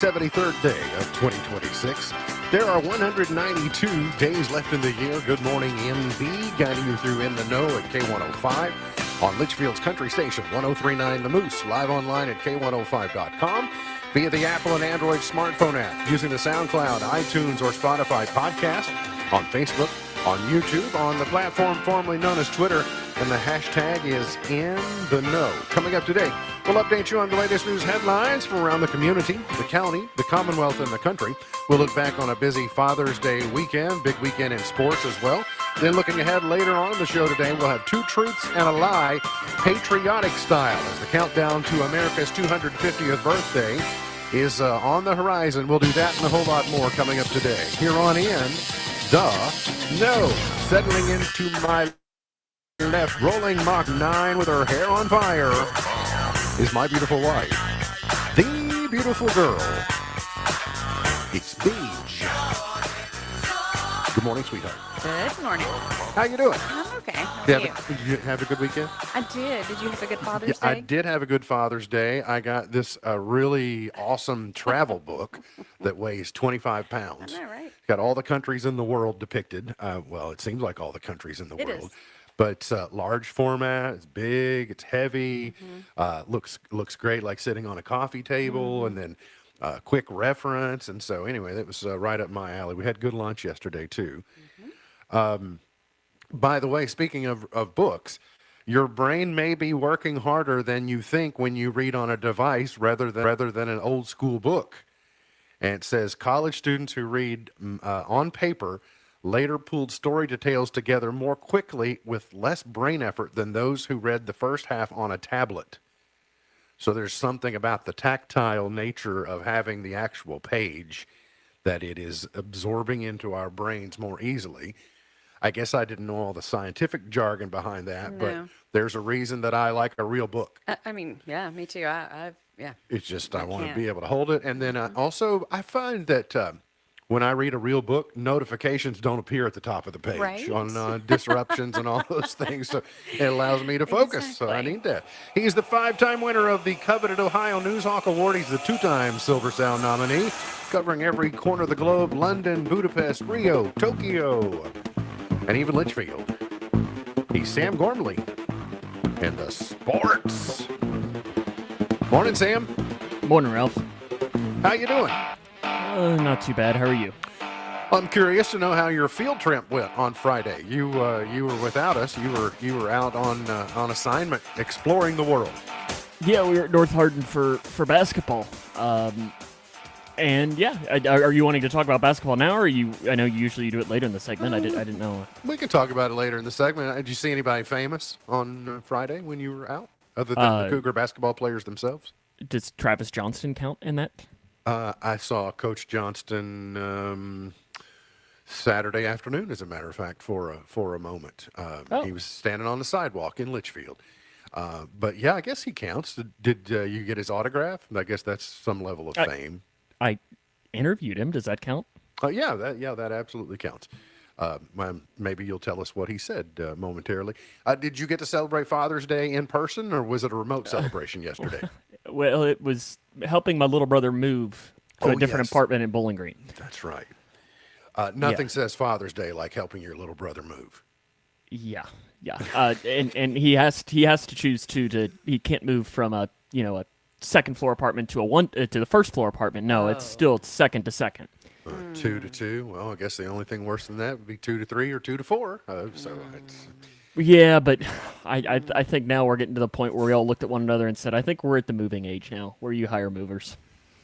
73rd day of 2026. There are 192 days left in the year. Good morning, MB, guiding you through In the Know at K105 on Litchfield's Country Station, 1039 The Moose, live online at K105.com via the Apple and Android smartphone app, using the SoundCloud, iTunes, or Spotify podcast, on Facebook, on YouTube, on the platform formerly known as Twitter, and the hashtag is In the Know. Coming up today, we'll update you on the latest news headlines from around the community, the county, the Commonwealth, and the country. We'll look back on a busy Father's Day weekend, big weekend in sports as well. Then looking ahead later on in the show today, we'll have two truths and a lie, patriotic style, as the countdown to America's 250th birthday is on the horizon. We'll do that and a whole lot more coming up today. Here on In the Know. Settling into my left, rolling Mach 9 with her hair on fire, is my beautiful wife, the beautiful girl. It's Beach. Good morning, sweetheart. Good morning. How you doing? I'm okay. How are you? Did you have a good weekend? I did. Did you have a good Father's Day? I did have a good Father's Day. I got this really awesome travel book that weighs 25 pounds. I know, right? Got all the countries in the world depicted. Well, it seems like all the countries in the world. Is. But large format, it's big, it's heavy, looks great, like sitting on a coffee table, and then quick reference. And so anyway, that was right up my alley. We had good lunch yesterday too. By the way, speaking of books, your brain may be working harder than you think when you read on a device rather than an old school book. And it says college students who read on paper later pulled story details together more quickly with less brain effort than those who read the first half on a tablet. So there's something about the tactile nature of having the actual page that it is absorbing into our brains more easily. I guess I didn't know all the scientific jargon behind that, but there's a reason that I like a real book. I mean, yeah, me too. Yeah. It's just I want to be able to hold it. And then also I find that when I read a real book, notifications don't appear at the top of the page on disruptions and all those things. So it allows me to focus. Exactly. So I need that. He's the 5-time winner of the coveted Ohio Newshawk Award. He's the 2-time Silver Sound nominee, covering every corner of the globe: London, Budapest, Rio, Tokyo, and even Litchfield. He's Sam Gormley in the sports. Morning, Sam. Morning, Ralph. How you doing? Not too bad. How are you? I'm curious to know how your field trip went on Friday. You were without us. You were out on assignment exploring the world. Yeah, we were at North Hardin for basketball. And yeah, are you wanting to talk about basketball now, or I know you usually do it later in the segment. I didn't know. We can talk about it later in the segment. Did you see anybody famous on Friday when you were out, other than the Cougar basketball players themselves? Does Travis Johnston count in that? I saw Coach Johnston Saturday afternoon, as a matter of fact, for a moment. He was standing on the sidewalk in Litchfield. But yeah, I guess he counts. Did you get his autograph? I guess that's some level of fame. I interviewed him. Does that count? Yeah, that absolutely counts. Maybe you'll tell us what he said momentarily. Did you get to celebrate Father's Day in person, or was it a remote celebration yesterday? Well, it was helping my little brother move to a different apartment in Bowling Green. That's right. Nothing says Father's Day like helping your little brother move. Yeah. And he has to choose he can't move from a second floor apartment to the first floor apartment. No, it's still second to second. 2 to 2. Well, I guess the only thing worse than that would be 2 to 3 or 2 to 4. Yeah, but I think now we're getting to the point where we all looked at one another and said, I think we're at the moving age now, where you hire movers.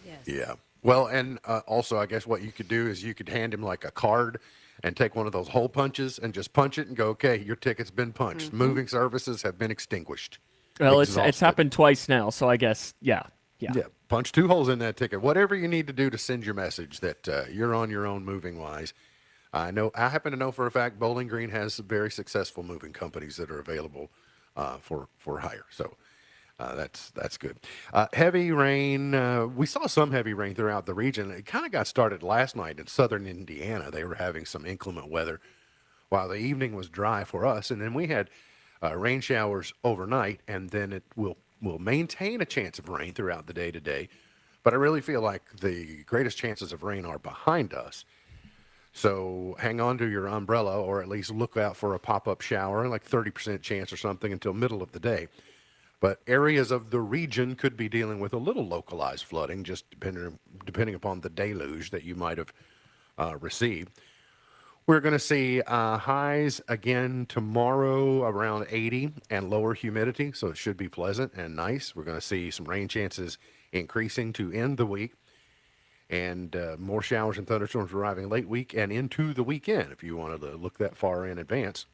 Yes. Yeah. Well, and also I guess what you could do is you could hand him like a card and take one of those hole punches and just punch it and go, okay, your ticket's been punched. Moving services have been extinguished. Well, it's happened twice now, so I guess, yeah. Yeah, punch 2 holes in that ticket. Whatever you need to do to send your message that you're on your own moving wise. I happen to know for a fact Bowling Green has very successful moving companies that are available for hire. So that's good. Heavy rain. We saw some heavy rain throughout the region. It kind of got started last night in southern Indiana. They were having some inclement weather while the evening was dry for us, and then we had rain showers overnight, and then it will maintain a chance of rain throughout the day today. But I really feel like the greatest chances of rain are behind us. So hang on to your umbrella, or at least look out for a pop-up shower, like 30% chance or something until middle of the day. But areas of the region could be dealing with a little localized flooding, just depending upon the deluge that you might have received. We're going to see highs again tomorrow around 80 and lower humidity, so it should be pleasant and nice. We're going to see some rain chances increasing to end the week, and more showers and thunderstorms arriving late week and into the weekend if you wanted to look that far in advance.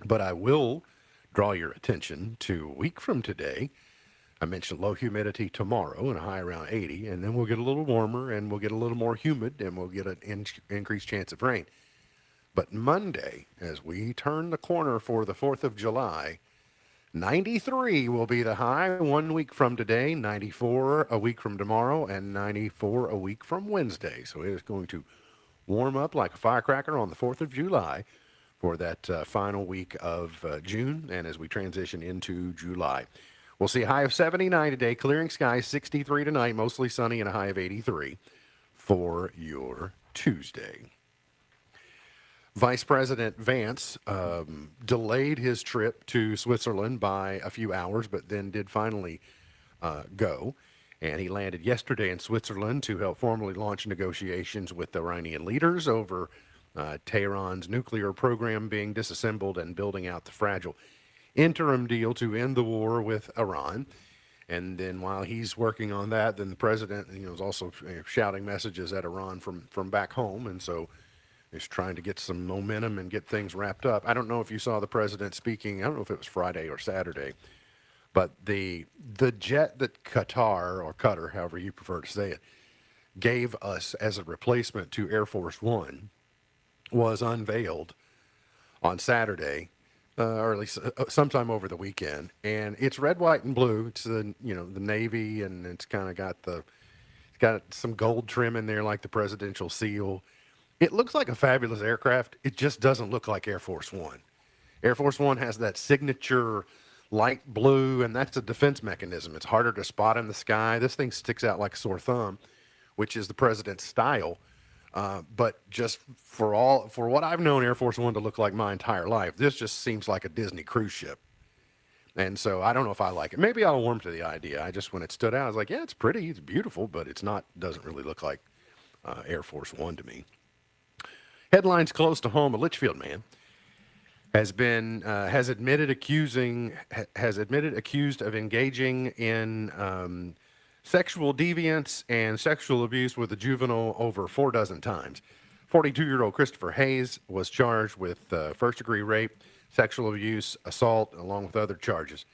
But I will draw your attention to a week from today. I mentioned low humidity tomorrow and a high around 80, and then we'll get a little warmer and we'll get a little more humid and we'll get an increased chance of rain. But Monday, as we turn the corner for the 4th of July, 93 will be the high 1 week from today, 94 a week from tomorrow, and 94 a week from Wednesday. So it is going to warm up like a firecracker on the 4th of July for that final week of June, and as we transition into July. We'll see a high of 79 today, clearing skies, 63 tonight, mostly sunny, and a high of 83 for your Tuesday. Vice President Vance delayed his trip to Switzerland by a few hours, but then did finally go. And he landed yesterday in Switzerland to help formally launch negotiations with Iranian leaders over Tehran's nuclear program being disassembled and building out the fragile interim deal to end the war with Iran. And then while he's working on that, then the president is also shouting messages at Iran from back home. And so is trying to get some momentum and get things wrapped up. I don't know if you saw the president speaking. I don't know if it was Friday or Saturday, but the jet that Qatar, however you prefer to say it, gave us as a replacement to Air Force One was unveiled on Saturday, or at least sometime over the weekend. And it's red, white, and blue. It's the Navy, and it's kind of got some gold trim in there like the presidential seal. It looks like a fabulous aircraft. It just doesn't look like Air Force One. Air Force One has that signature light blue, and that's a defense mechanism. It's harder to spot in the sky. This thing sticks out like a sore thumb, which is the president's style. But just for what I've known Air Force One to look like my entire life, this just seems like a Disney cruise ship. And so I don't know if I like it. Maybe I'll warm to the idea. When it stood out, I was like, yeah, it's pretty, it's beautiful, but doesn't really look like Air Force One to me. Headlines close to home: a Litchfield man has admitted accused of engaging in sexual deviance and sexual abuse with a juvenile over 4 dozen times. 42-year-old Christopher Hayes was charged with first-degree rape, sexual abuse, assault, along with other charges.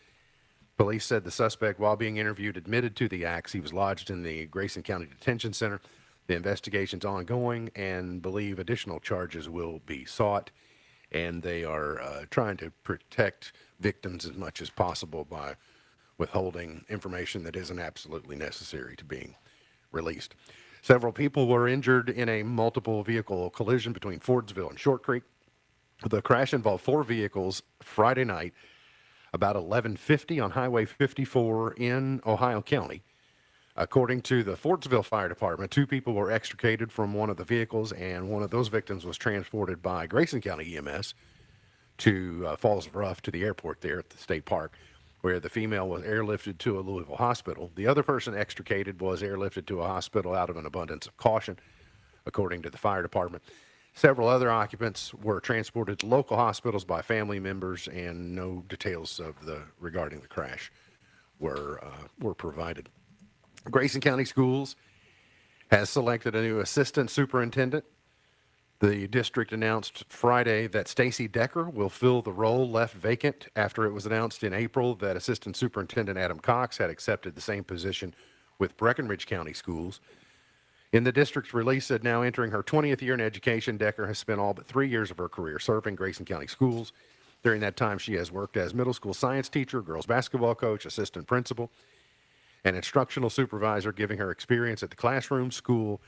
Police said the suspect, while being interviewed, admitted to the acts. He was lodged in the Grayson County Detention Center. The investigation's ongoing and believe additional charges will be sought. And they are trying to protect victims as much as possible by withholding information that isn't absolutely necessary to being released. Several people were injured in a multiple vehicle collision between Fordsville and Short Creek. The crash involved 4 vehicles Friday night about 11:50 on Highway 54 in Ohio County. According to the Fordsville Fire Department, 2 people were extricated from one of the vehicles, and one of those victims was transported by Grayson County EMS to Falls of Rough to the airport there at the state park, where the female was airlifted to a Louisville hospital. The other person extricated was airlifted to a hospital out of an abundance of caution, according to the fire department. Several other occupants were transported to local hospitals by family members, and no details regarding the crash were provided. Grayson County Schools has selected a new assistant superintendent. The district announced Friday that Stacy Decker will fill the role left vacant after it was announced in April that Assistant Superintendent Adam Cox had accepted the same position with Breckenridge County Schools. In the district's release said, now entering her 20th year in education, Decker has spent all but 3 years of her career serving Grayson County Schools. During that time, she has worked as middle school science teacher, girls basketball coach, assistant principal, and instructional supervisor, giving her experience at the classroom, school,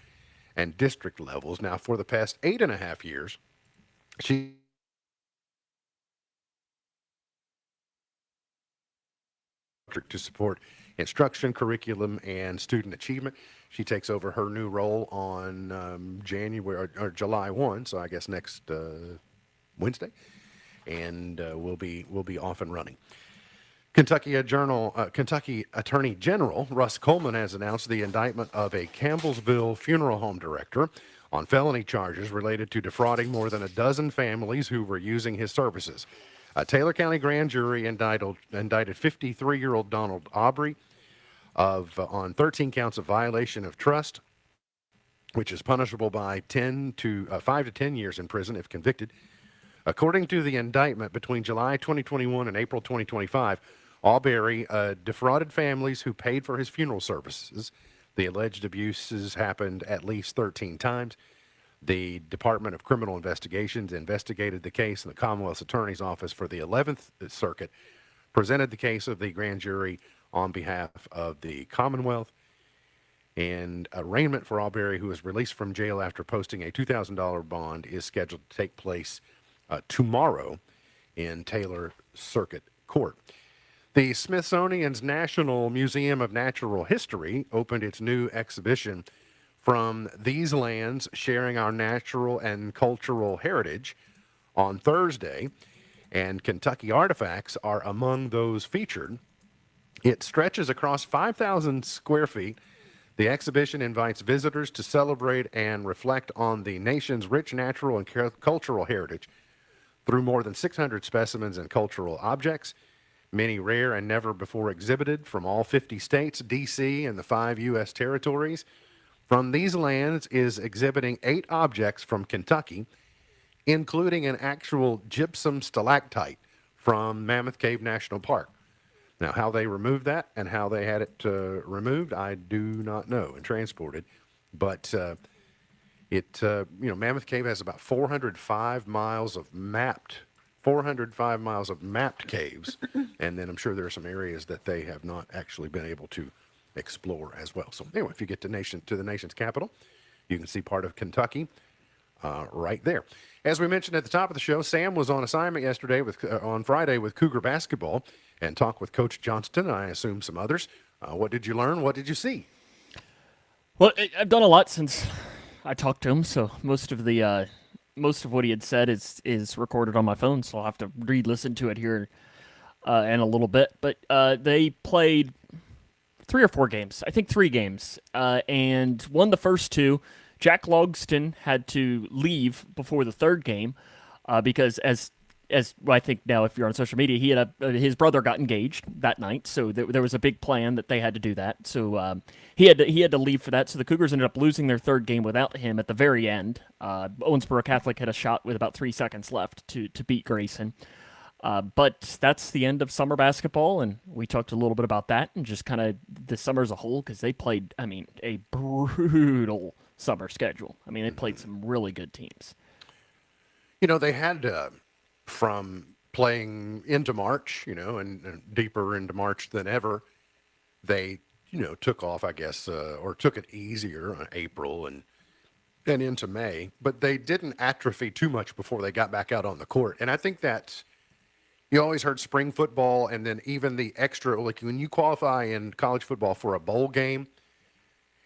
and district levels. Now, for the past 8.5 years, she to support instruction, curriculum, and student achievement. She takes over her new role on January or July 1, so I guess next Wednesday, and we'll be off and running. Kentucky Attorney General Russ Coleman has announced the indictment of a Campbellsville funeral home director on felony charges related to defrauding more than a dozen families who were using his services. A Taylor County grand jury indicted 53-year-old Donald Aubrey on 13 counts of violation of trust, which is punishable by 5 to 10 years in prison if convicted. According to the indictment, between July 2021 and April 2025, Aubrey defrauded families who paid for his funeral services. The alleged abuses happened at least 13 times. The Department of Criminal Investigations investigated the case, and the Commonwealth's Attorney's Office for the 11th Circuit presented the case of the grand jury on behalf of the Commonwealth. And arraignment for Aubrey, who was released from jail after posting a $2,000 bond, is scheduled to take place tomorrow in Taylor Circuit Court. The Smithsonian's National Museum of Natural History opened its new exhibition, From These Lands, Sharing Our Natural and Cultural Heritage, on Thursday, and Kentucky artifacts are among those featured. It stretches across 5,000 square feet. The exhibition invites visitors to celebrate and reflect on the nation's rich natural and cultural heritage through more than 600 specimens and cultural objects, many rare and never before exhibited from all 50 states, D.C., and the 5 U.S. territories. From These Lands is exhibiting 8 objects from Kentucky, including an actual gypsum stalactite from Mammoth Cave National Park. Now, how they removed that and how they had it removed, I do not know, and transported. But Mammoth Cave has about 405 miles of mapped caves, and then I'm sure there are some areas that they have not actually been able to explore as well. So anyway, if you get to the nation's capital, you can see part of Kentucky right there. As we mentioned at the top of the show, Sam was on assignment yesterday on Friday with Cougar basketball and talked with Coach Johnston, and I assume some others. What did you learn? What did you see? Well, I've done a lot since I talked to him, so most of what he had said is recorded on my phone, so I'll have to re-listen to it here in a little bit. But they played 3 or 4 games, I think 3 games, and won the first 2. Jack Logston had to leave before the 3rd game because, as I think now, if you're on social media, he had his brother got engaged that night, so there was a big plan that they had to do that. So he had to leave for that. So the Cougars ended up losing their 3rd game without him at the very end. Owensboro Catholic had a shot with about 3 seconds left to beat Grayson. But that's the end of summer basketball, and we talked a little bit about that and just kind of the summer as a whole, because they played, a brutal summer schedule. They played some really good teams. They had from playing into March, and deeper into March than ever, they, took off, I guess, or took it easier on April and into May, but they didn't atrophy too much before they got back out on the court. And I think that you always heard spring football, and then even the extra, like when you qualify in college football for a bowl game,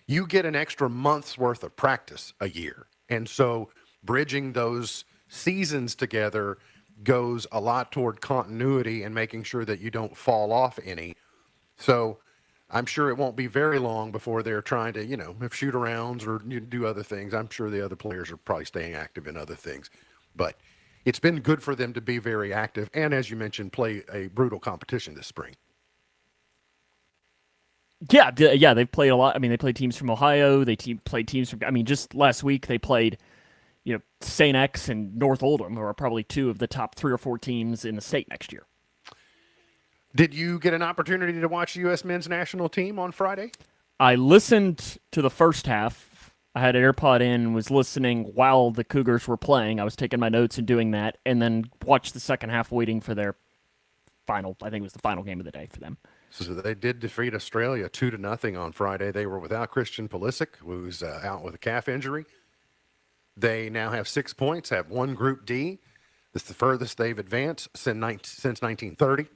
you get an extra month's worth of practice a year. And so bridging those seasons together goes a lot toward continuity and making sure that you don't fall off any. So I'm sure it won't be very long before they're trying to, if shoot arounds or do other things. I'm sure the other players are probably staying active in other things. But it's been good for them to be very active and, as you mentioned, play a brutal competition this spring. Yeah, they've played a lot. They played teams from Ohio. They played teams from, just last week they played, St. X and North Oldham, who are probably 2 of the top 3 or 4 teams in the state next year. Did you get an opportunity to watch the U.S. men's national team on Friday? I listened to the first half. I had an AirPod in and was listening while the Cougars were playing. I was taking my notes and doing that, and then watched the second half waiting for their final, I think it was the final game of the day for them. So they did defeat Australia 2-0 on Friday. They were without Christian Pulisic, who's out with a calf injury. They now have 6 points, have won Group D. This is the furthest they've advanced since 1930.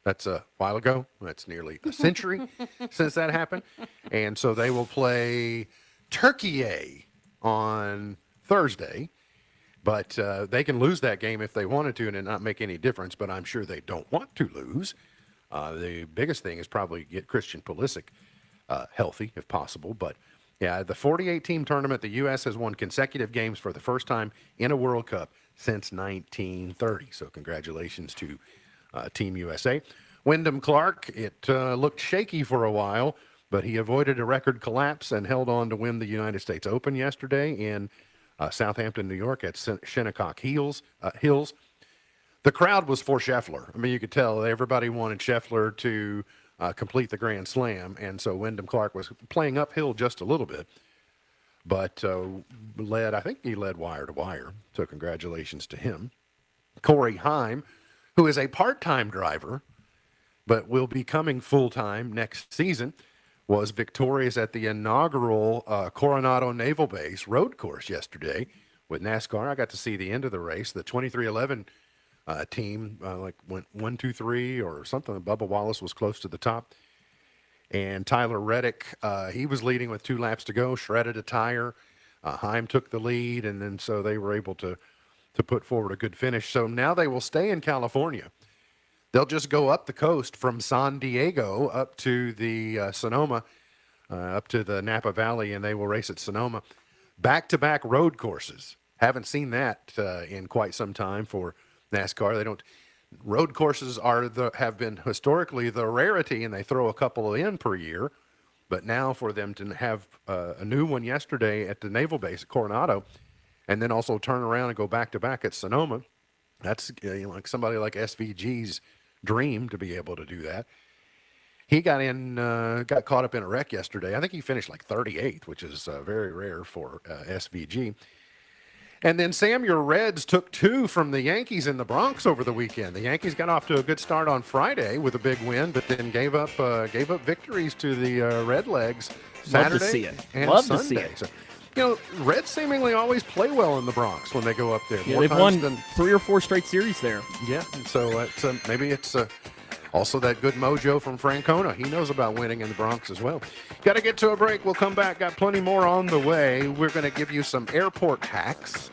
That's a while ago. That's nearly a century since that happened. And so they will play Turkey on Thursday. But they can lose that game if they wanted to and it not make any difference. But I'm sure they don't want to lose. The biggest thing is probably get Christian Pulisic healthy if possible. But, yeah, the 48-team tournament, the U.S. has won consecutive games for the first time in a World Cup since 1930. So congratulations to Team USA. Wyndham Clark, it looked shaky for a while, but he avoided a record collapse and held on to win the United States Open yesterday in Southampton, New York at Shinnecock Hills. The crowd was for Scheffler. I mean, you could tell everybody wanted Scheffler to complete the Grand Slam, and so Wyndham Clark was playing uphill just a little bit, but I think he led wire to wire, so congratulations to him. Corey Heim, who is a part-time driver, but will be coming full-time next season, was victorious at the inaugural Coronado Naval Base road course yesterday with NASCAR. I got to see the end of the race. The 2311 team went 1, 2, 3 or something. Bubba Wallace was close to the top. And Tyler Reddick, he was leading with 2 laps to go, shredded a tire. Heim took the lead, and then so they were able to put forward a good finish. So now they will stay in California. They'll just go up the coast from San Diego up to the Sonoma, up to the Napa Valley, and they will race at Sonoma. Back-to-back road courses. Haven't seen that in quite some time for NASCAR. Road courses have been historically the rarity, and they throw a couple in per year. But now for them to have a new one yesterday at the Naval Base at Coronado, and then also turn around and go back-to-back at Sonoma, that's like somebody like SVG's dream to be able to do that. He got caught up in a wreck yesterday. I think he finished like 38th, which is very rare for SVG. And then Sam, your Reds took 2 from the Yankees in the Bronx over the weekend. The Yankees got off to a good start on Friday with a big win, but then gave up victories to the Redlegs Saturday Love to see it. and Love Sunday. to see it. So, Reds seemingly always play well in the Bronx when they go up there. Yeah, they've won 3 or 4 straight series there. Yeah, so maybe it's also that good mojo from Francona. He knows about winning in the Bronx as well. Got to get to a break. We'll come back. Got plenty more on the way. We're going to give you some airport hacks.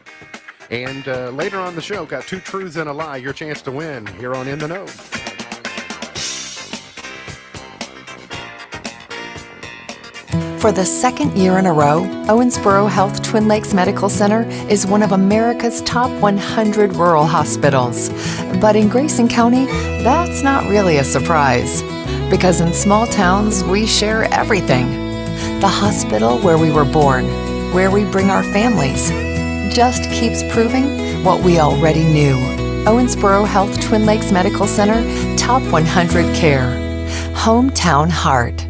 And later on the show, got 2 truths and a lie. Your chance to win here on In the Know. For the second year in a row, Owensboro Health Twin Lakes Medical Center is one of America's top 100 rural hospitals. But in Grayson County, that's not really a surprise. Because in small towns, we share everything. The hospital where we were born, where we bring our families, just keeps proving what we already knew. Owensboro Health Twin Lakes Medical Center, Top 100 Care. Hometown Heart.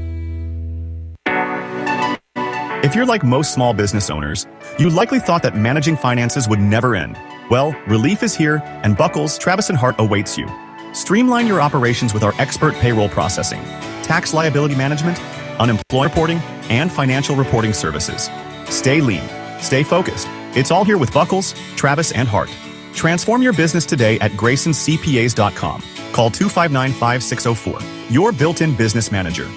If you're like most small business owners, you likely thought that managing finances would never end. Well, relief is here, and Buckles, Travis & Hart awaits you. Streamline your operations with our expert payroll processing, tax liability management, unemployment reporting, and financial reporting services. Stay lean. Stay focused. It's all here with Buckles, Travis & Hart. Transform your business today at GraysonCPAs.com. Call 259-5604. Your built-in business manager.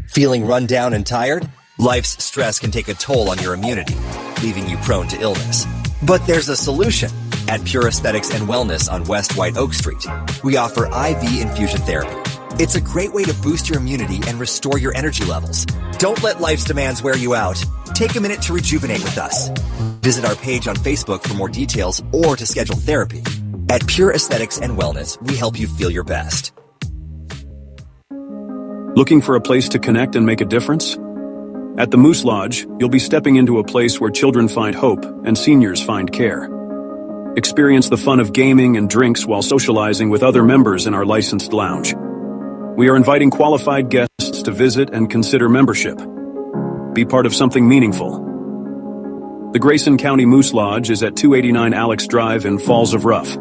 Feeling run down and tired? Life's stress can take a toll on your immunity, leaving you prone to illness. But there's a solution. At Pure Aesthetics and Wellness on West White Oak Street, we offer IV infusion therapy. It's a great way to boost your immunity and restore your energy levels. Don't let life's demands wear you out. Take a minute to rejuvenate with us. Visit our page on Facebook for more details or to schedule therapy. At Pure Aesthetics and Wellness, we help you feel your best. Looking for a place to connect and make a difference? At the Moose Lodge, you'll be stepping into a place where children find hope and seniors find care. Experience the fun of gaming and drinks while socializing with other members in our licensed lounge. We are inviting qualified guests to visit and consider membership. Be part of something meaningful. The Grayson County Moose Lodge is at 289 Alex Drive in Falls of Rough,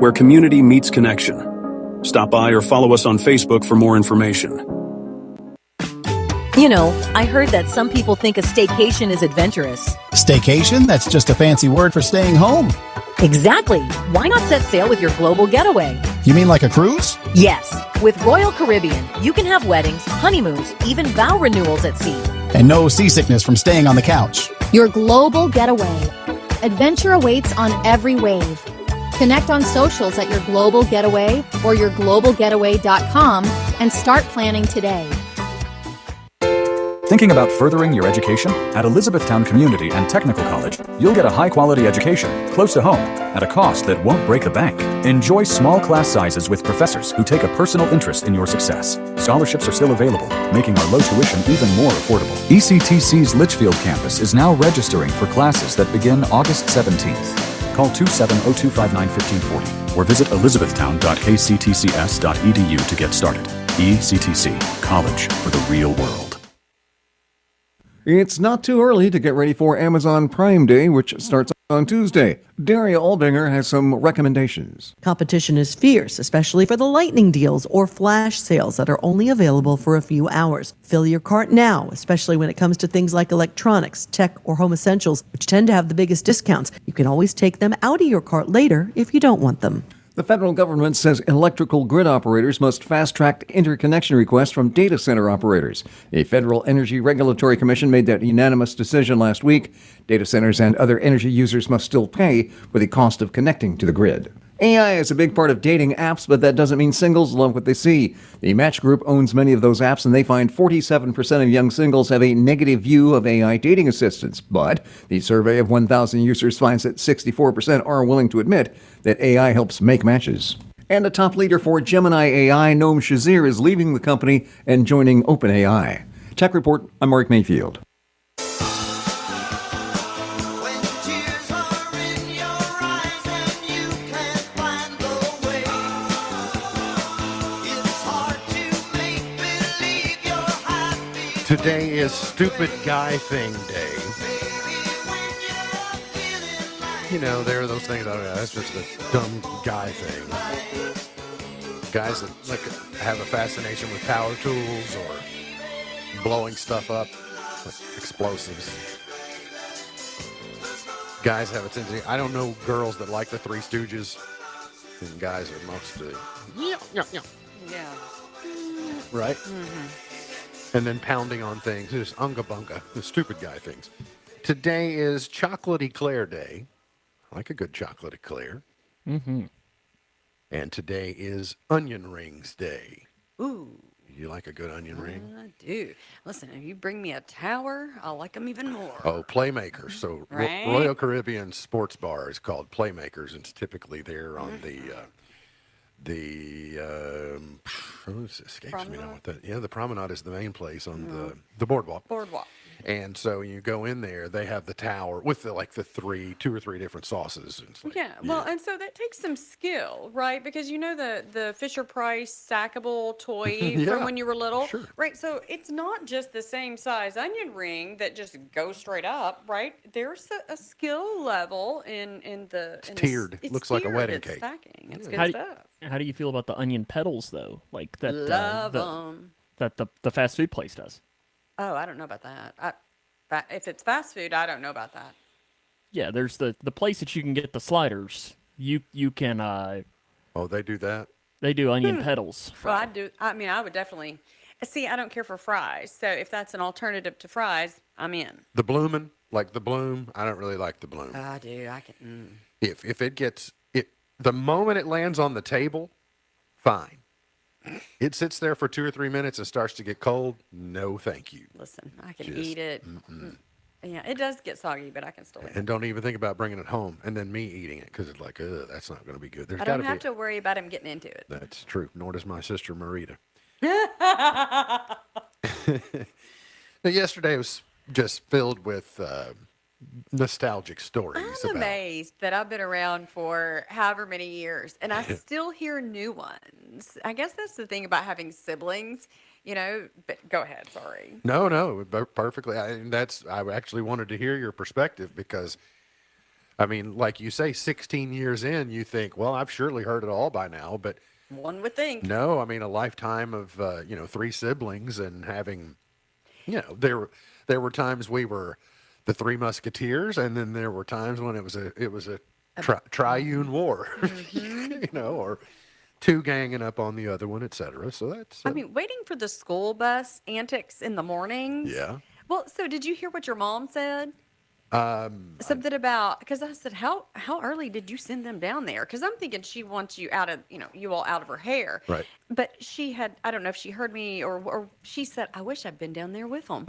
where community meets connection. Stop by or follow us on Facebook for more information. You know, I heard that some people think a staycation is adventurous. Staycation? That's just a fancy word for staying home. Exactly. Why not set sail with your global getaway? You mean like a cruise? Yes. With Royal Caribbean, you can have weddings, honeymoons, even vow renewals at sea. And no seasickness from staying on the couch. Your global getaway. Adventure awaits on every wave. Connect on socials at Your Global Getaway or yourglobalgetaway.com and start planning today. Thinking about furthering your education? At Elizabethtown Community and Technical College, you'll get a high-quality education, close to home, at a cost that won't break the bank. Enjoy small class sizes with professors who take a personal interest in your success. Scholarships are still available, making our low tuition even more affordable. ECTC's Litchfield campus is now registering for classes that begin August 17th. Call 270-259-1540 or visit elizabethtown.kctcs.edu to get started. ECTC, college for the real world. It's not too early to get ready for Amazon Prime Day, which starts on Tuesday. Daria Aldinger has some recommendations. Competition is fierce, especially for the lightning deals or flash sales that are only available for a few hours. Fill your cart now, especially when it comes to things like electronics, tech, or home essentials, which tend to have the biggest discounts. You can always take them out of your cart later if you don't want them. The federal government says electrical grid operators must fast-track interconnection requests from data center operators. The Federal Energy Regulatory Commission made that unanimous decision last week. Data centers and other energy users must still pay for the cost of connecting to the grid. AI is a big part of dating apps, but that doesn't mean singles love what they see. The Match Group owns many of those apps, and they find 47% of young singles have a negative view of AI dating assistants. But the survey of 1,000 users finds that 64% are willing to admit that AI helps make matches. And a top leader for Gemini AI, Noam Shazir, is leaving the company and joining OpenAI. Tech Report, I'm Mark Mayfield. Today is Stupid Guy Thing Day. You know, there are those things, oh, yeah, that's just a dumb guy thing. Guys that have a fascination with power tools or blowing stuff up, like explosives. Guys have a tendency, I don't know girls that like the Three Stooges, and guys are mostly, yeah. Right? Mm-hmm. And then pounding on things. There's unga bunga, the stupid guy things. Today is Chocolate Eclair Day. I like a good chocolate eclair. Mm-hmm. And today is Onion Rings Day. Ooh. You like a good onion ring? I do. Listen, if you bring me a tower, I'll like them even more. Oh, Playmakers. So right? Royal Caribbean Sports Bar is called Playmakers, and it's typically there on escapes me now what that. Yeah, the Promenade is the main place on the boardwalk. And so you go in there, they have the tower with the 2 or 3 different sauces. And Well, and so that takes some skill, right? Because you know the Fisher-Price stackable toy from when you were little, right? So it's not just the same size onion ring that just goes straight up, right? There's a skill level in the it's tiered. It looks like a wedding cake. Stacking. It's good stuff. How do you feel about the onion petals, though? Like that, Love them. That the fast food place does. Oh, I don't know about that. If it's fast food, I don't know about that. Yeah, there's the place that you can get the sliders. You can. Oh, they do that. They do onion petals. Well, I do. I mean, I would definitely. See, I don't care for fries, so if that's an alternative to fries, I'm in. The bloomin', like the bloom. I don't really like the bloom. I do. I can. If it gets it, the moment it lands on the table, fine. It sits there for 2 or 3 minutes and starts to get cold. No, thank you. Listen, I can eat it. Yeah, it does get soggy, but I can still eat it. And don't even think about bringing it home and then me eating it because it's like, that's not going to be good. I don't have to worry about him getting into it. That's true. Nor does my sister Marita. Now, yesterday was just filled with nostalgic stories. I'm amazed that I've been around for however many years and I still hear new ones. I guess that's the thing about having siblings, but go ahead. Sorry. No, perfectly. I actually wanted to hear your perspective because, I mean, like you say, 16 years in, you think, well, I've surely heard it all by now, but one would think. No, I mean, a lifetime of, 3 siblings and having, there were times we were the Three Musketeers, and then there were times when it was a triune war, or two ganging up on the other one, etc. So that's. I mean, waiting for the school bus antics in the mornings. Yeah. Well, so did you hear what your mom said? Something about, because I said, how early did you send them down there? Because I'm thinking she wants you out of, you all out of her hair. Right. But she had, I don't know if she heard me or she said, I wish I'd been down there with them.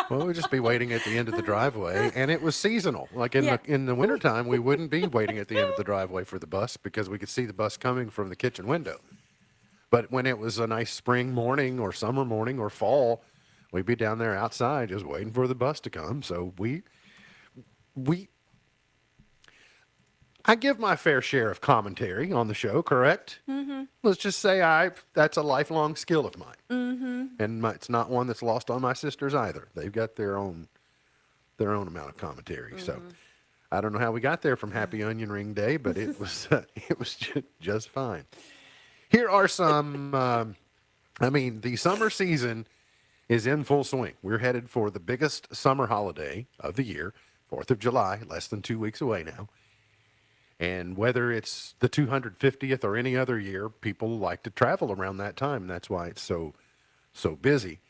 Well, we'd just be waiting at the end of the driveway, and it was seasonal. Like in the wintertime, we wouldn't be waiting at the end of the driveway for the bus because we could see the bus coming from the kitchen window. But when it was a nice spring morning or summer morning or fall, we'd be down there outside just waiting for the bus to come. So I give my fair share of commentary on the show, correct? Mm-hmm. Let's just say that's a lifelong skill of mine. Mm-hmm. And it's not one that's lost on my sisters either. They've got their own amount of commentary. Mm-hmm. So I don't know how we got there from Happy Onion Ring Day, but it was just fine. Here are some, the summer season is in full swing. We're headed for the biggest summer holiday of the year, 4th of July, less than 2 weeks away now. And whether it's the 250th or any other year, people like to travel around that time. That's why it's so busy.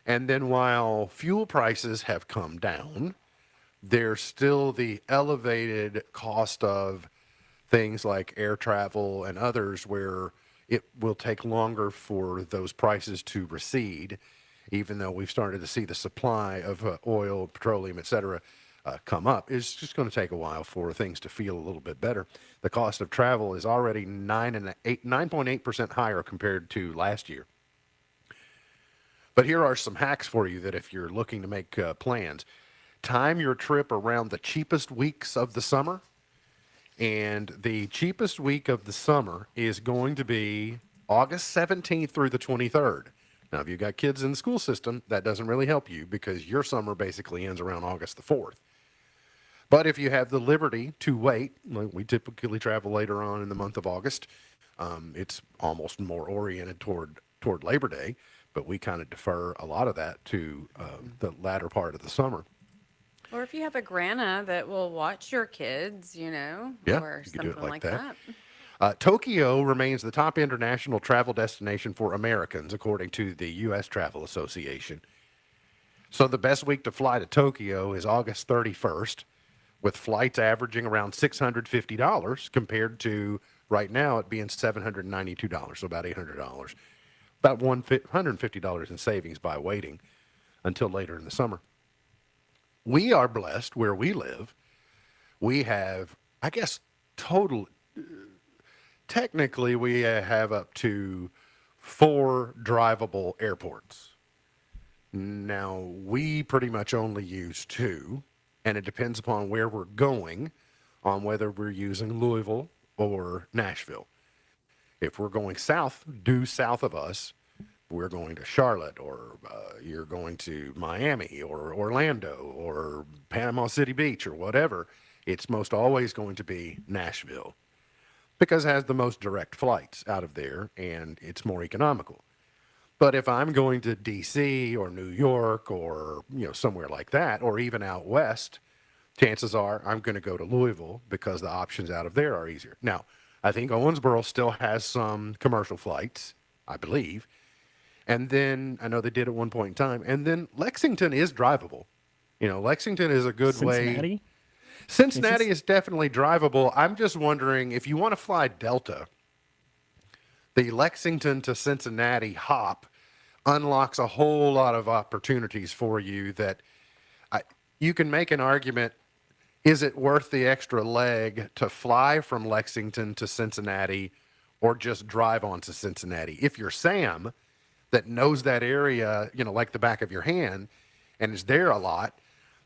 And then while fuel prices have come down, there's still the elevated cost of things like air travel and others where it will take longer for those prices to recede, even though we've started to see the supply of oil, petroleum, et cetera, come up. It's just going to take a while for things to feel a little bit better. The cost of travel is already 9.8% higher compared to last year. But here are some hacks for you that if you're looking to make plans, time your trip around the cheapest weeks of the summer. And the cheapest week of the summer is going to be August 17th through the 23rd. Now, if you've got kids in the school system, that doesn't really help you because your summer basically ends around August the 4th. But if you have the liberty to wait, like we typically travel later on in the month of August, it's almost more oriented toward Labor Day, but we kind of defer a lot of that to the latter part of the summer. Or if you have a grandma that will watch your kids, or you could do it something like like that. that. Tokyo remains the top international travel destination for Americans, according to the U.S. Travel Association. So the best week to fly to Tokyo is August 31st, with flights averaging around $650 compared to right now it being $792, so about $800. About $150 in savings by waiting until later in the summer. We are blessed where we live. We have, I guess, technically we have up to 4 drivable airports. Now, we pretty much only use 2, and it depends upon where we're going on whether we're using Louisville or Nashville. If we're going south, due south of us, we're going to Charlotte, or you're going to Miami or Orlando or Panama City Beach or whatever, it's most always going to be Nashville because it has the most direct flights out of there and it's more economical. But if I'm going to D.C. or New York or somewhere like that, or even out west, chances are I'm going to go to Louisville because the options out of there are easier. Now, I think Owensboro still has some commercial flights, I believe. And then, I know they did at one point in time, and then Lexington is drivable. Lexington is a good way. Cincinnati is definitely drivable. I'm just wondering, if you want to fly Delta, the Lexington to Cincinnati hop unlocks a whole lot of opportunities for you that you can make an argument, is it worth the extra leg to fly from Lexington to Cincinnati or just drive on to Cincinnati? If you're Sam, that knows that area, like the back of your hand, and is there a lot,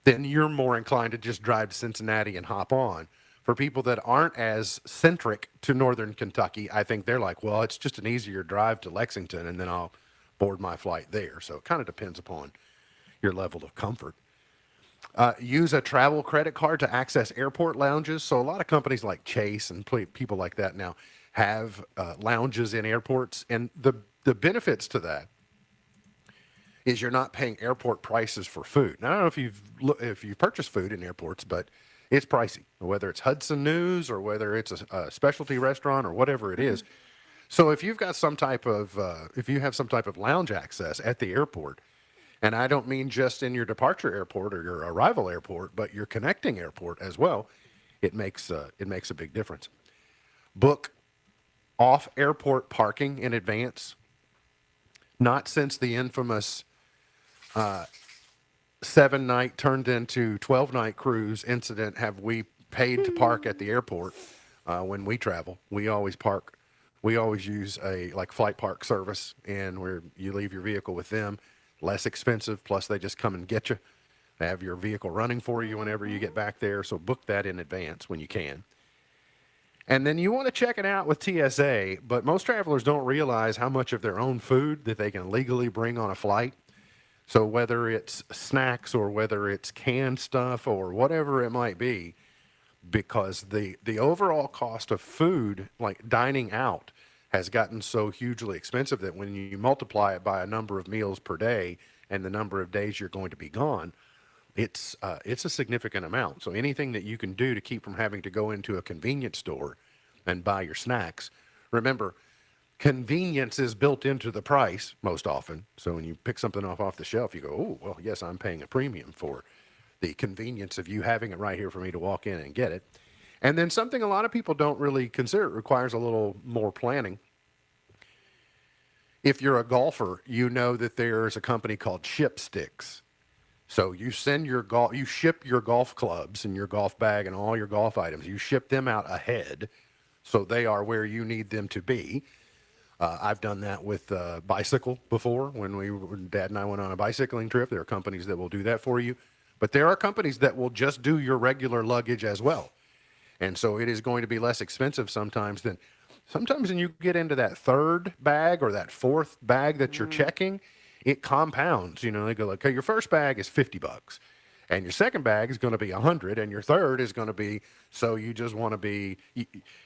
then you're more inclined to just drive to Cincinnati and hop on. For people that aren't as centric to northern Kentucky, I think they're like, well, it's just an easier drive to Lexington, and then I'll board my flight there. So it kind of depends upon your level of comfort. Use a travel credit card to access airport lounges. So a lot of companies like Chase and people like that now have lounges in airports, and the benefits to that is you're not paying airport prices for food. Now, I don't know if you've purchased food in airports, but it's pricey, whether it's Hudson News or whether it's a specialty restaurant or whatever it is. So if you've got some type of, if you have some type of lounge access at the airport, and I don't mean just in your departure airport or your arrival airport, but your connecting airport as well, it makes a big difference. Book off airport parking in advance. Not since the infamous 7-night turned into 12-night cruise incident have we paid to park at the airport when we travel. We always park. We always use a flight park service, and where you leave your vehicle with them. Less expensive, plus they just come and get you. They have your vehicle running for you whenever you get back there, so book that in advance when you can. And then you want to check it out with TSA, but most travelers don't realize how much of their own food that they can legally bring on a flight. So whether it's snacks or whether it's canned stuff or whatever it might be, because the overall cost of food, like dining out, has gotten so hugely expensive that when you multiply it by a number of meals per day and the number of days you're going to be gone, it's a significant amount. So anything that you can do to keep from having to go into a convenience store and buy your snacks. Remember, convenience is built into the price most often. So when you pick something off the shelf, you go, oh, well, yes, I'm paying a premium for the convenience of you having it right here for me to walk in and get it. And then something a lot of people don't really consider, it requires a little more planning. If you're a golfer, you know that there's a company called ShipSticks. So you send you ship your golf clubs and your golf bag and all your golf items. You ship them out ahead, so they are where you need them to be. I've done that with bicycle before. When Dad and I went on a bicycling trip, there are companies that will do that for you. But there are companies that will just do your regular luggage as well. And so it is going to be less expensive sometimes when you get into that third bag or that fourth bag that you're checking, it compounds. They go like, okay, your first bag is $50 and your second bag is going to be $100 and your third is going to be, so you just want to be,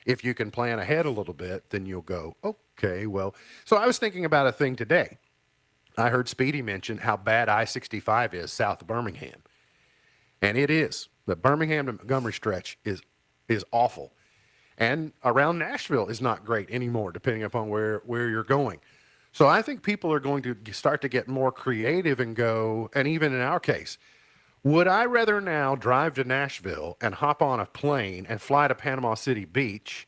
if you can plan ahead a little bit, then you'll go, okay, well, so I was thinking about a thing today. I heard Speedy mention how bad I-65 is south of Birmingham. And it is. The Birmingham to Montgomery stretch is awful. And around Nashville is not great anymore, depending upon where you're going. So I think people are going to start to get more creative and go, and even in our case, would I rather now drive to Nashville and hop on a plane and fly to Panama City Beach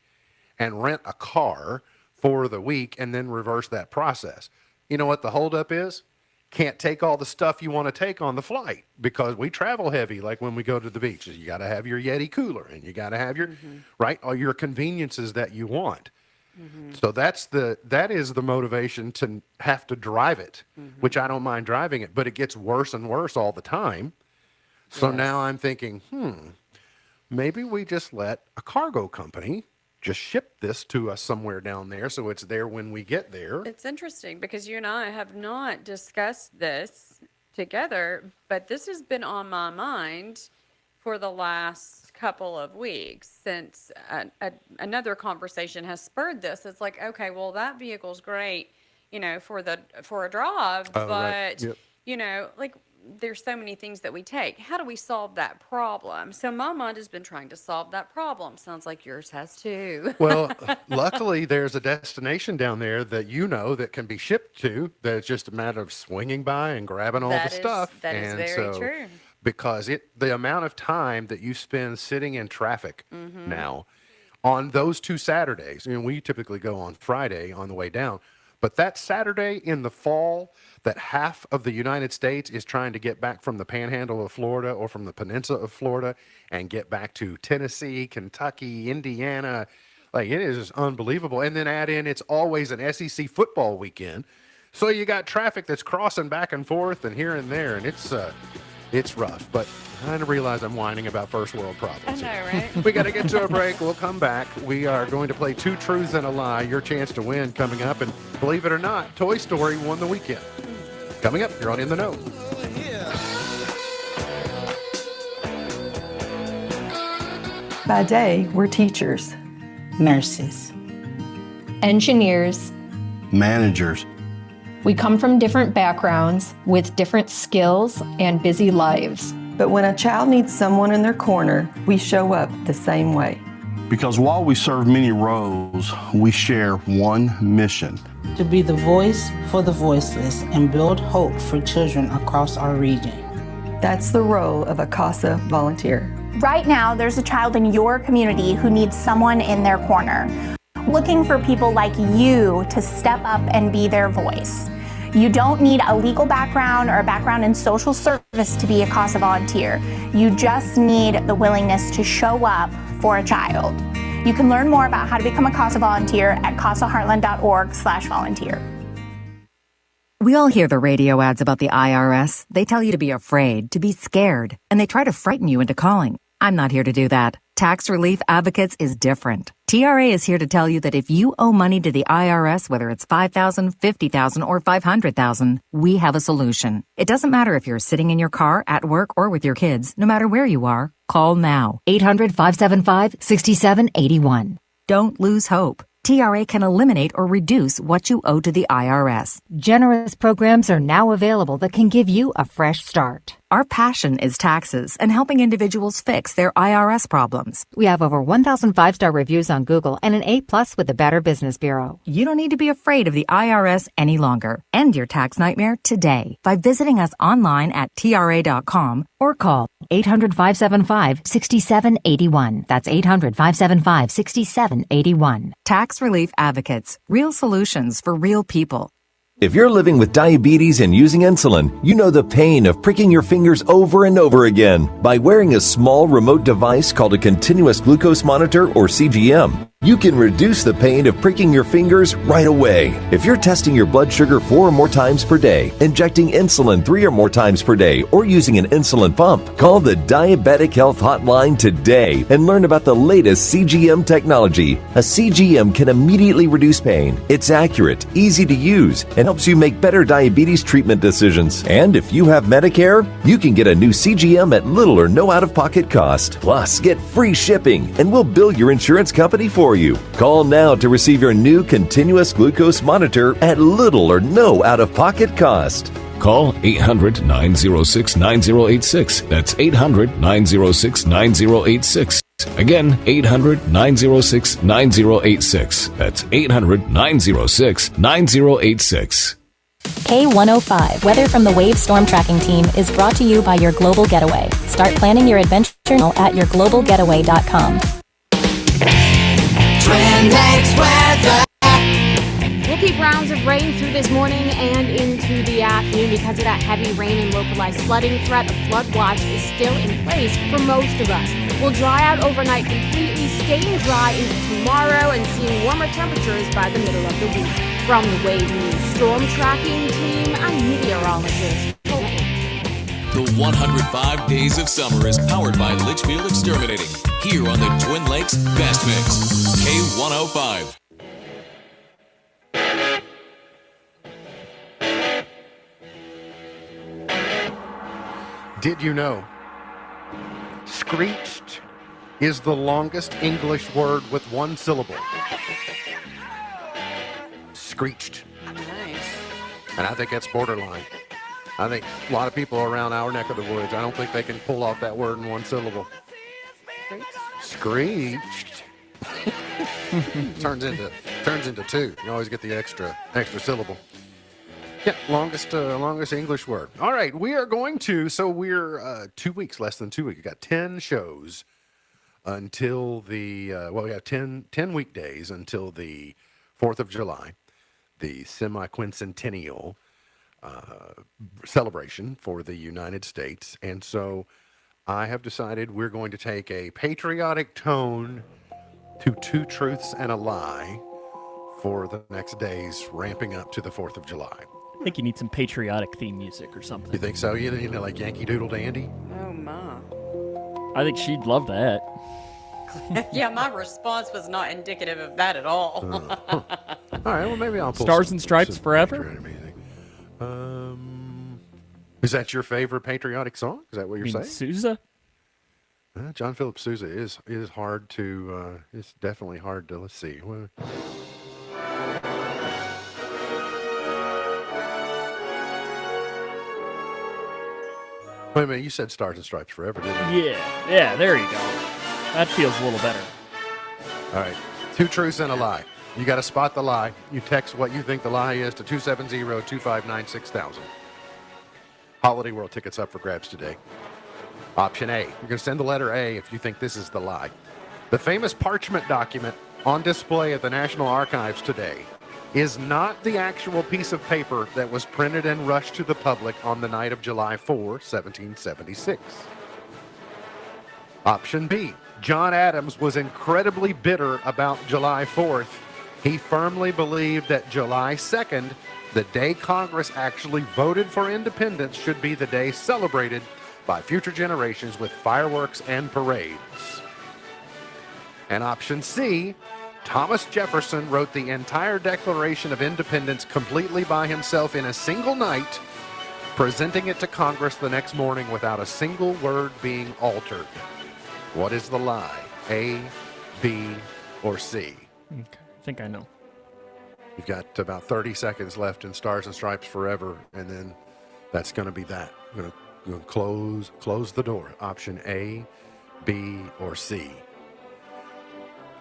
and rent a car for the week and then reverse that process? You know what the holdup is? Can't take all the stuff you want to take on the flight because we travel heavy. Like when we go to the beaches, you got to have your Yeti cooler and you got to have your, right, all your conveniences that you want. So that is the motivation to have to drive it, which I don't mind driving it, but it gets worse and worse all the time. So now I'm thinking, maybe we just let a cargo company just ship this to us somewhere down there so it's there when we get there. It's interesting because you and I have not discussed this together, but this has been on my mind for the last couple of weeks since another conversation has spurred this. It's like, okay, well, that vehicle's great, for a drive, but right. Yep. like there's so many things that we take. How do we solve that problem? So my mind has been trying to solve that problem. Sounds like yours has too. Well, luckily there's a destination down there that that can be shipped to. That it's just a matter of swinging by and grabbing all the stuff. That is very true. Because the amount of time that you spend sitting in traffic now on those 2 Saturdays, we typically go on Friday on the way down, but that Saturday in the fall that half of the United States is trying to get back from the panhandle of Florida or from the peninsula of Florida and get back to Tennessee, Kentucky, Indiana, like it is just unbelievable. And then add in, it's always an SEC football weekend. So you got traffic that's crossing back and forth and here and there, and it's rough, but I realize I'm whining about first world problems. I know, right? We got to get to a break. We'll come back. We are going to play 2 Truths and a Lie, your chance to win coming up. And believe it or not, Toy Story won the weekend. Coming up, you're on In the Know. By day, we're teachers, nurses, engineers, managers. We come from different backgrounds with different skills and busy lives. But when a child needs someone in their corner, we show up the same way. Because while we serve many roles, we share one mission. To be the voice for the voiceless and build hope for children across our region. That's the role of a CASA volunteer. Right now, there's a child in your community who needs someone in their corner, looking for people like you to step up and be their voice. You don't need a legal background or a background in social service to be a CASA volunteer. You just need the willingness to show up for a child. You can learn more about how to become a CASA volunteer at casaheartland.org/volunteer. We all hear the radio ads about the IRS. They tell you to be afraid, to be scared, and they try to frighten you into calling. I'm not here to do that. Tax Relief Advocates is different. TRA is here to tell you that if you owe money to the IRS, whether it's $5,000, $50,000, or $500,000, we have a solution. It doesn't matter if you're sitting in your car, at work, or with your kids. No matter where you are, call now. 800-575-6781. Don't lose hope. TRA can eliminate or reduce what you owe to the IRS. Generous programs are now available that can give you a fresh start. Our passion is taxes and helping individuals fix their IRS problems. We have over 1,000 5-star reviews on Google and an A+ with the Better Business Bureau. You don't need to be afraid of the IRS any longer. End your tax nightmare today by visiting us online at TRA.com or call 800-575-6781. That's 800-575-6781. Tax Relief Advocates. Real solutions for real people. If you're living with diabetes and using insulin, you know the pain of pricking your fingers over and over again. By wearing a small remote device called a continuous glucose monitor or CGM, you can reduce the pain of pricking your fingers right away. If you're testing your blood sugar 4 or more times per day, injecting insulin 3 or more times per day, or using an insulin pump, call the Diabetic Health Hotline today and learn about the latest CGM technology. A CGM can immediately reduce pain. It's accurate, easy to use, and helps you make better diabetes treatment decisions. And if you have Medicare, you can get a new CGM at little or no out-of-pocket cost. Plus, get free shipping, and we'll bill your insurance company for you. Call now to receive your new continuous glucose monitor at little or no out-of-pocket cost. Call 800-906-9086. That's 800-906-9086. Again, 800-906-9086. That's 800-906-9086. K105, Weather from the Wave Storm Tracking Team, is brought to you by Your Global Getaway. Start planning your adventure now at yourglobalgetaway.com. Twin Lakes weather. We'll keep rounds of rain through this morning and into the afternoon because of that heavy rain and localized flooding threat. A flood watch is still in place for most of us. We'll dry out overnight completely, staying dry into tomorrow and seeing warmer temperatures by the middle of the week. From the Wave News Storm Tracking Team, I'm meteorologist The 105 Days of Summer is powered by Litchfield Exterminating, here on the Twin Lakes Best Mix, K105. Did you know screeched is the longest English word with one syllable? Screeched. Nice. And I think that's borderline. I think a lot of people around our neck of the woods, I don't think they can pull off that word in one syllable. Screeched. turns into two. You always get the extra syllable. Yeah, longest English word. All right, we are going to, so we're 2 weeks, less than 2 weeks. We got 10 shows until we have 10 weekdays until the 4th of July, the semi-quincentennial celebration for the United States. And so I have decided we're going to take a patriotic tone to Two Truths and a Lie for the next days, ramping up to the 4th of July. I think you need some patriotic theme music or something. You think so? You know, like Yankee Doodle Dandy? Oh, my. I think she'd love that. Yeah, my response was not indicative of that at all. All right, well, maybe I'll pull Stars and Stripes Forever? Is that your favorite patriotic song? Is that what you're saying? Sousa? John Philip Sousa is hard to, it's definitely hard to, let's see. Wait a minute, you said Stars and Stripes Forever, didn't you? Yeah, there you go. That feels a little better. All right, 2 truths and a lie. You got to spot the lie. You text what you think the lie is to 270-259-6000. Holiday World tickets up for grabs today. Option A. You're going to send the letter A if you think this is the lie. The famous parchment document on display at the National Archives today is not the actual piece of paper that was printed and rushed to the public on the night of July 4, 1776. Option B. John Adams was incredibly bitter about July 4th. He firmly believed that July 2nd, the day Congress actually voted for independence, should be the day celebrated by future generations with fireworks and parades. And option C. Thomas Jefferson wrote the entire Declaration of Independence completely by himself in a single night, presenting it to Congress the next morning without a single word being altered. What is the lie? A, B, or C? Okay, I think I know. You've got about 30 seconds left in Stars and Stripes Forever, and then that's going to be that. We're going to close the door. Option A, B, or C.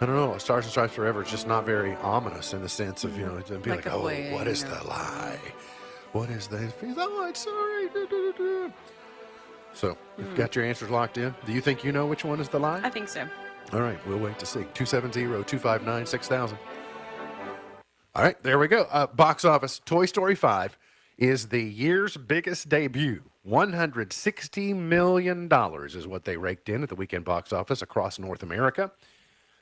I don't know. Stars and Stripes Forever is just not very ominous in the sense of, it'd be like, oh, what is the lie? What is the... Oh, I'm sorry. So, you've got your answers locked in. Do you think you know which one is the lie? I think so. All right, we'll wait to see. 270-259-6000. All right, there we go. Box office, Toy Story 5 is the year's biggest debut. $160 million is what they raked in at the weekend box office across North America.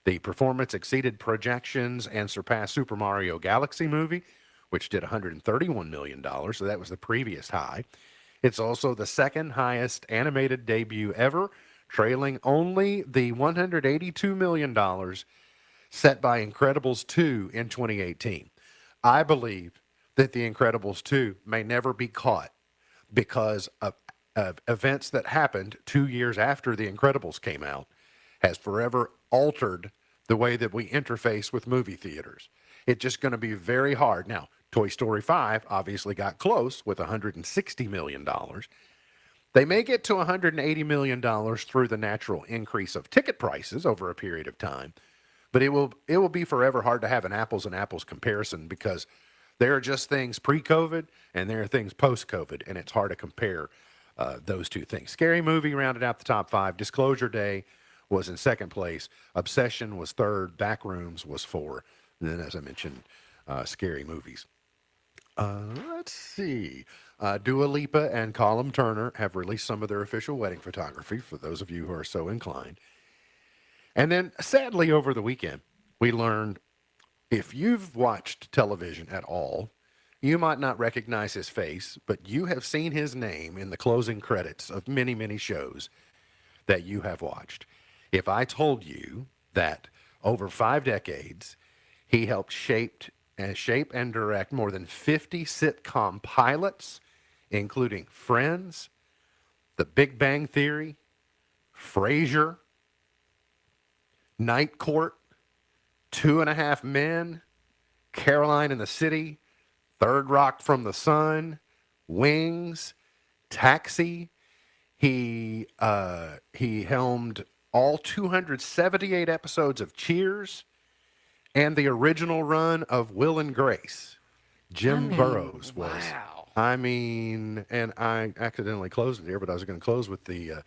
The performance exceeded projections and surpassed Super Mario Galaxy movie, which did $131 million, so that was the previous high. It's also the second highest animated debut ever, trailing only the $182 million set by Incredibles 2 in 2018. I believe that The Incredibles 2 may never be caught because of events that happened 2 years after The Incredibles came out has forever altered the way that we interface with movie theaters. It's just going to be very hard. Now, Toy Story 5 obviously got close with $160 million. They may get to $180 million through the natural increase of ticket prices over a period of time, but it will be forever hard to have an apples and apples comparison because there are just things pre-COVID and there are things post-COVID, and it's hard to compare those two things. Scary Movie rounded out the top 5. Disclosure Day was in second place. Obsession was third. Backrooms was 4. And then, as I mentioned, Scary Movies. Let's see. Dua Lipa and Colin Turner have released some of their official wedding photography for those of you who are so inclined. And then, sadly, over the weekend, we learned if you've watched television at all, you might not recognize his face, but you have seen his name in the closing credits of many, many shows that you have watched. If I told you that over 5 decades, he helped shape and direct more than 50 sitcom pilots, including Friends, The Big Bang Theory, Frasier, Night Court, 2.5 Men, Caroline in the City, Third Rock from the Sun, Wings, Taxi. He helmed all 278 episodes of Cheers and the original run of Will and Grace. Jim Burrows was. Wow. And I accidentally closed it here, but I was going to close with the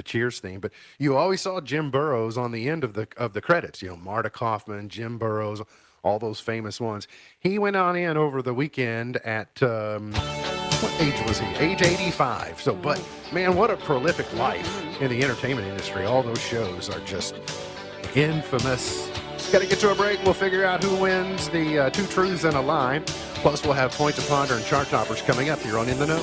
Cheers theme. But you always saw Jim Burrows on the end of the credits. Marta Kaufman, Jim Burrows, all those famous ones. He went on in over the weekend at what age was he? Age 85. So, but man, what a prolific life in the entertainment industry. All those shows are just infamous. Got to get to a break. We'll figure out who wins the 2 truths and a lie. Plus, we'll have Point to Ponder and Chart Toppers coming up here on In the Know.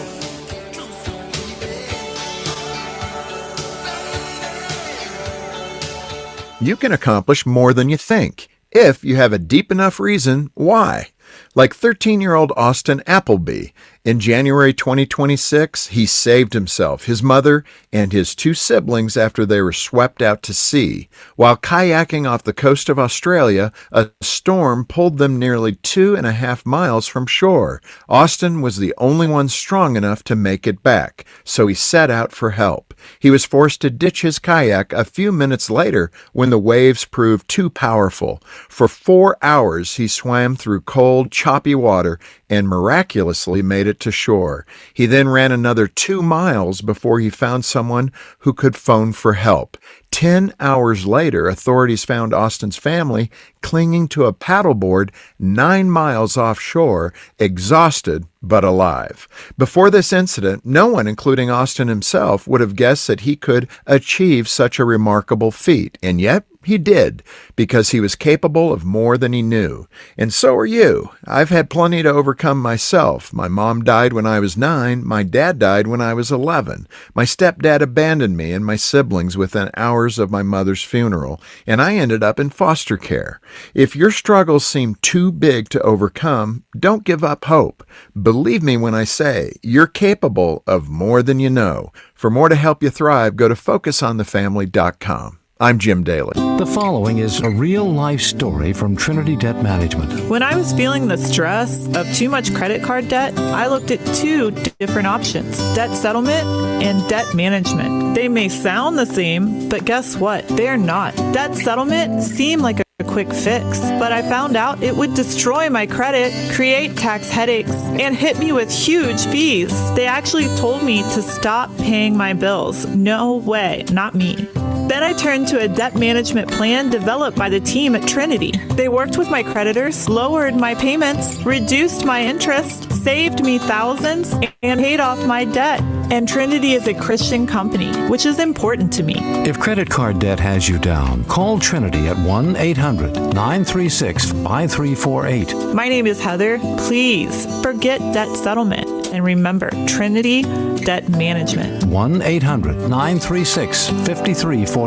You can accomplish more than you think if you have a deep enough reason why. Like 13-year-old Austin Appleby. In January 2026, he saved himself, his mother, and his 2 siblings after they were swept out to sea. While kayaking off the coast of Australia, a storm pulled them nearly 2.5 miles from shore. Austin was the only one strong enough to make it back, so he set out for help. He was forced to ditch his kayak a few minutes later when the waves proved too powerful. For 4 hours, he swam through cold, choppy water and miraculously made it to shore. He then ran another 2 miles before he found someone who could phone for help. 10 hours later, authorities found Austin's family clinging to a paddleboard 9 miles offshore, exhausted but alive. Before this incident, no one, including Austin himself, would have guessed that he could achieve such a remarkable feat, and yet he did, because he was capable of more than he knew. And so are you. I've had plenty to overcome myself. My mom died when I was 9. My dad died when I was 11. My stepdad abandoned me and my siblings within hours of my mother's funeral, and I ended up in foster care. If your struggles seem too big to overcome, don't give up hope. Believe me when I say you're capable of more than you know. For more to help you thrive, go to focusonthefamily.com. I'm Jim Daly. The following is a real-life story from Trinity Debt Management. When I was feeling the stress of too much credit card debt, I looked at 2 different options: debt settlement and debt management. They may sound the same, but guess what? They're not. Debt settlement seemed like a quick fix, but I found out it would destroy my credit, create tax headaches, and hit me with huge fees. They actually told me to stop paying my bills. No way, not me. Then I turned to a debt management plan developed by the team at Trinity. They worked with my creditors, lowered my payments, reduced my interest, saved me thousands, and paid off my debt. And Trinity is a Christian company, which is important to me. If credit card debt has you down, call Trinity at 1-800-936-5348. My name is Heather. Please forget debt settlement and remember Trinity Debt Management. 1-800-936-5348.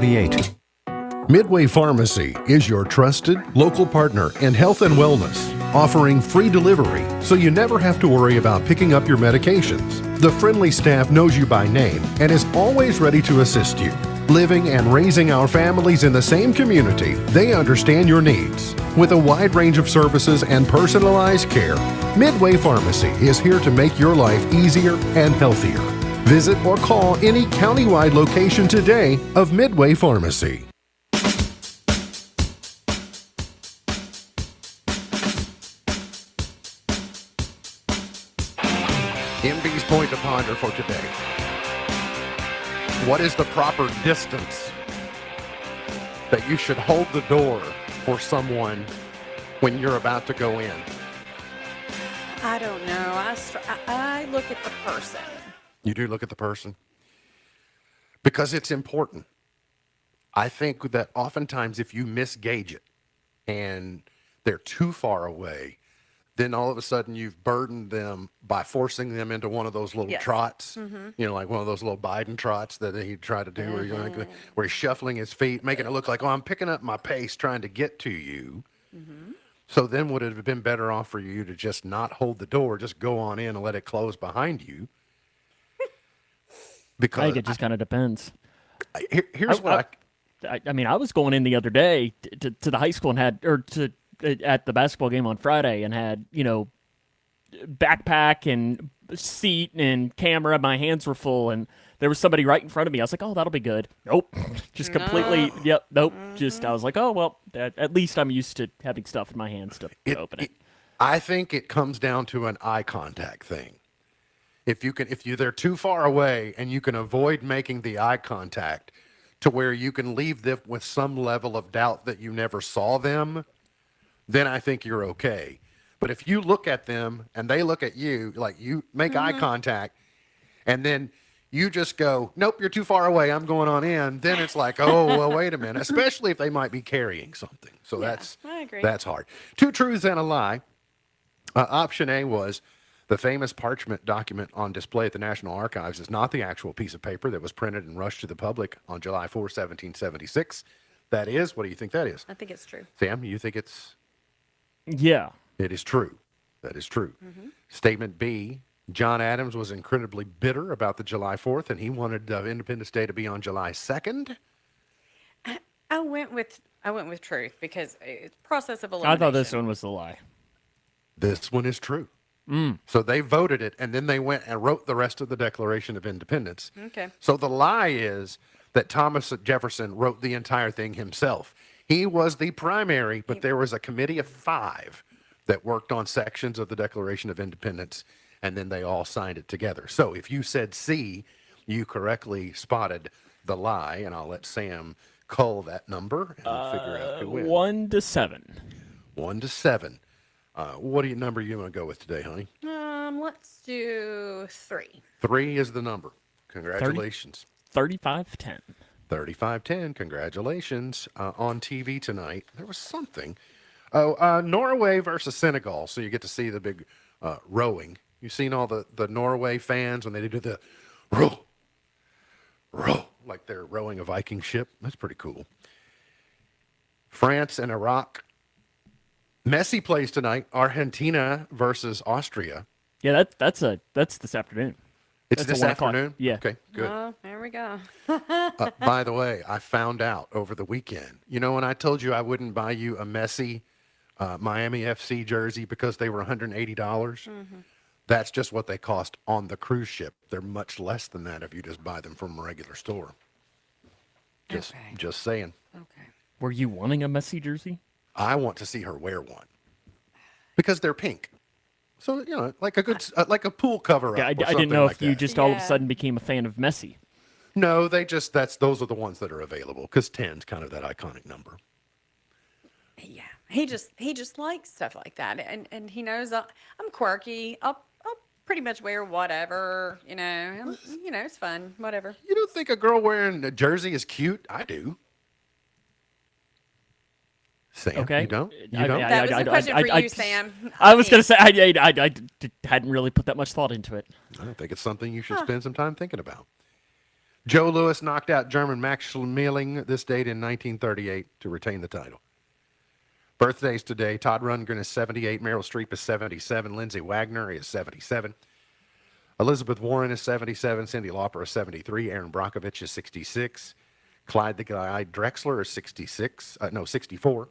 Midway Pharmacy is your trusted local partner in health and wellness, offering free delivery so you never have to worry about picking up your medications. The friendly staff knows you by name and is always ready to assist you. Living and raising our families in the same community, they understand your needs. With a wide range of services and personalized care, Midway Pharmacy is here to make your life easier and healthier. Visit or call any countywide location today of Midway Pharmacy. MB's point to ponder for today. What is the proper distance that you should hold the door for someone when you're about to go in? I don't know. I look at the person. You do look at the person? Because it's important. I think that oftentimes if you misgauge it and they're too far away, then all of a sudden you've burdened them by forcing them into one of those little trots, you know, like one of those little Biden trots that he tried to do where he's shuffling his feet, making it look like, oh, I'm picking up my pace trying to get to you. So then would it have been better off for you to just not hold the door, just go on in and let it close behind you? Because I think it just kind of depends. Here's what I mean, I was going in the other day to the high school and had, or to at the basketball game on Friday and had, you know, backpack and seat and camera. My hands were full and there was somebody right in front of me. I was like, oh, that'll be good. Nope. Just completely. Yep. Nope. Just, I was like, oh, well, at least I'm used to having stuff in my hands to open it. I think it comes down to an eye contact thing. If they're too far away and you can avoid making the eye contact to where you can leave them with some level of doubt that you never saw them, then I think you're okay. But if you look at them and they look at you, like you make eye contact, and then you just go, nope, you're too far away, I'm going on in, then it's like, oh, well, wait a minute, especially if they might be carrying something. So I agree. That's hard. 2 truths and a lie. Option A was the famous parchment document on display at the National Archives is not the actual piece of paper that was printed and rushed to the public on July 4, 1776. That is, what do you think that is? I think it's true. Sam, you think it's... Yeah. It is true. That is true. Statement B, John Adams was incredibly bitter about the July 4th, and he wanted Independence Day to be on July 2nd. I went with truth because it's process of elimination. I thought this one was the lie. This one is true. So they voted it, and then they went and wrote the rest of the Declaration of Independence. Okay. So the lie is that Thomas Jefferson wrote the entire thing himself. He was the primary, but there was a committee of 5 that worked on sections of the Declaration of Independence, and then they all signed it together. So if you said C, you correctly spotted the lie, and I'll let Sam cull that number and figure out who wins. 1 to 7. 1 to 7. What number you want to go with today, honey? Let's do 3. 3 is the number. Congratulations. 35-10. 35-10. Congratulations. On TV tonight, there was something. Norway versus Senegal. So you get to see the big rowing. You've seen all the Norway fans when they do the row, like they're rowing a Viking ship. That's pretty cool. France and Iraq. Messi plays tonight. Argentina versus Austria. Yeah, that's this afternoon. It's That's this at 1 o'clock. afternoon? Yeah. Okay, good. Oh, there we go. By the way, I found out over the weekend. You know, when I told you I wouldn't buy you a Messi Miami FC jersey because they were $180, that's just what they cost on the cruise ship. They're much less than that if you just buy them from a regular store. Just saying. Okay. Were you wanting a Messi jersey? I want to see her wear one because they're pink. So, you know, like a good, like a pool cover up. Yeah, I or didn't something know like if you that. just all of a sudden became a fan of Messi. No, those are the ones that are available because 10's kind of that iconic number. Yeah, he just likes stuff like that, and he knows I'm quirky. I'll pretty much wear whatever, you know. It's fun, whatever. You don't think a girl wearing a jersey is cute? I do. Sam, Okay. you don't? You I- don't? That was a question for you, Sam. I was going to say, I hadn't really put that much thought into it. I think it's something you should spend some time thinking about. Joe Louis knocked out German Max Schmeling this date in 1938 to retain the title. Birthdays today, Todd Rundgren is 78, Meryl Streep is 77, Lindsay Wagner is 77, Elizabeth Warren is 77, Cyndi Lauper is 73, Aaron Brockovich is 66, Clyde the Guy Drexler is 64.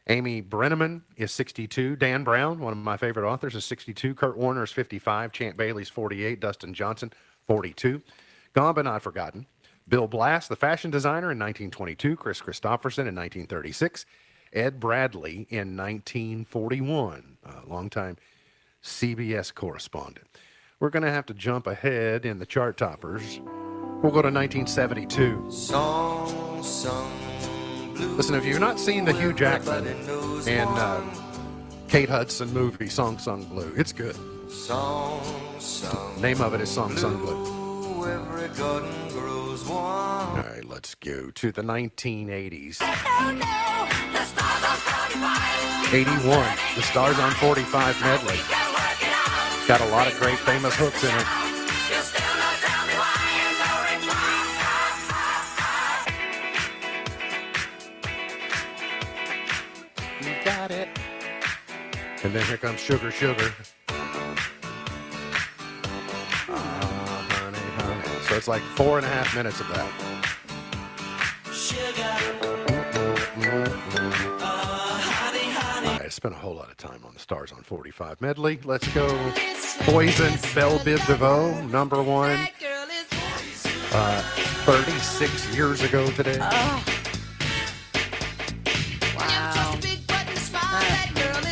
Amy Brenneman is 62. Dan Brown, one of my favorite authors, is 62. Kurt Warner is 55. Champ Bailey's 48. Dustin Johnson, 42. Gone but not forgotten. Bill Blass, the fashion designer, in 1922. Chris Christopherson in 1936. Ed Bradley in 1941, a longtime CBS correspondent. We're going to have to jump ahead in the chart toppers. We'll go to 1972. Listen, if you've not seen the Hugh Jackman and Kate Hudson movie, Song Sung Blue, it's good. Name of it is Song Sung Blue. All right, let's go to the 1980s. 81, the Stars on 45 medley. Got a lot of great famous hooks in it. Got it. And then here comes Sugar Sugar. Honey, honey. So it's like 4.5 minutes of that. All right, I spent a whole lot of time on the Stars on 45 medley. Let's go. Poison, Belle Biv DeVoe, number 1. 36 years ago today.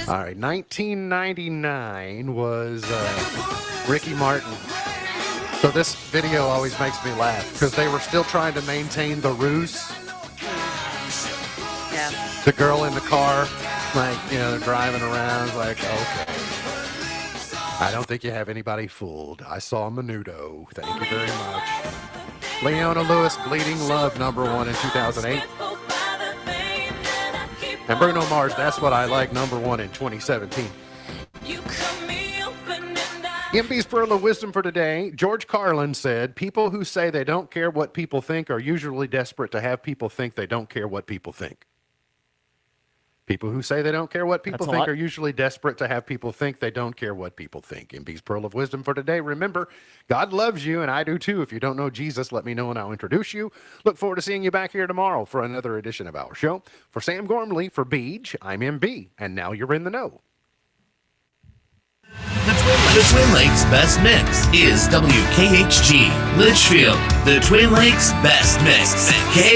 All right, 1999 was Ricky Martin. So this video always makes me laugh because they were still trying to maintain the ruse. Yeah. The girl in the car, like, driving around, like, okay. I don't think you have anybody fooled. I saw Menudo. Thank you very much. Leona Lewis, Bleeding Love, number 1 in 2008. And Bruno Mars, That's What I Like, number 1 in 2017. MB's Pearl of Wisdom for today. George Carlin said, people who say they don't care what people think are usually desperate to have people think they don't care what people think. People who say they don't care what people That's a think lot. are usually desperate to have people think they don't care what people think. MB's Pearl of Wisdom for today. Remember, God loves you, and I do too. If you don't know Jesus, let me know and I'll introduce you. Look forward to seeing you back here tomorrow for another edition of our show. For Sam Gormley, for Beej, I'm MB, and now you're in the know. The Twin Lakes Best Mix is WKHG Litchfield. The Twin Lakes Best Mix.